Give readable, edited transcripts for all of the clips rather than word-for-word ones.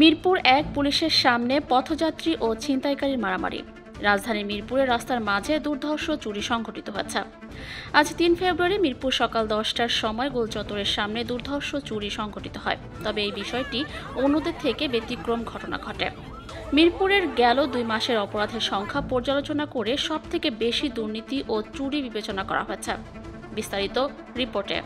মিরপুর ১ পুলিশের সামনে পথযাত্রী ও ছিনতাইকারীর মারামারি। রাজধানীর মিরপুরের রাস্তার মাঝে দুর্ধর্ষ চুরি সংঘটিত হয়েছে। আজ ৩ ফেব্রুয়ারি মিরপুর সকাল ১০টার সময় গোল চত্বরের সামনে দুর্ধর্ষ চুরি সংঘটিত হয়। তবে এই বিষয়টি অন্যদের থেকে ব্যতিক্রম ঘটনা ঘটে। মিরপুরের গেল ২ মাসের অপরাধের সংখ্যা পর্যালোচনা করে সবথেকে বেশি দুর্নীতি ও চুরি বিবেচনা করা হয়েছে। বিস্তারিত রিপোর্টে।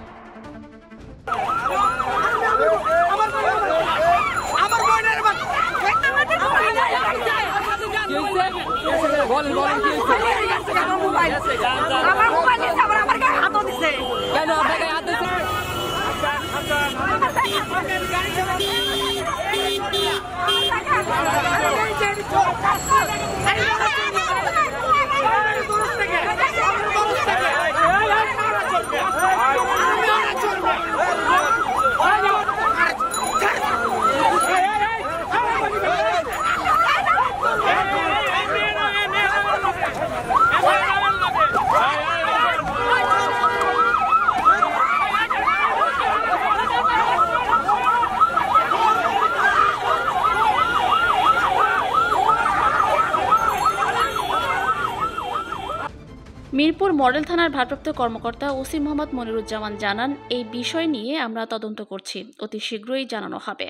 মিরপুর মডেল থানার ভারপ্রাপ্ত কর্মকর্তা ওসি মোহাম্মদ মনিরুজ্জামান জানান, এই বিষয় নিয়ে আমরা তদন্ত করছি, অতি শীঘ্রই জানানো হবে।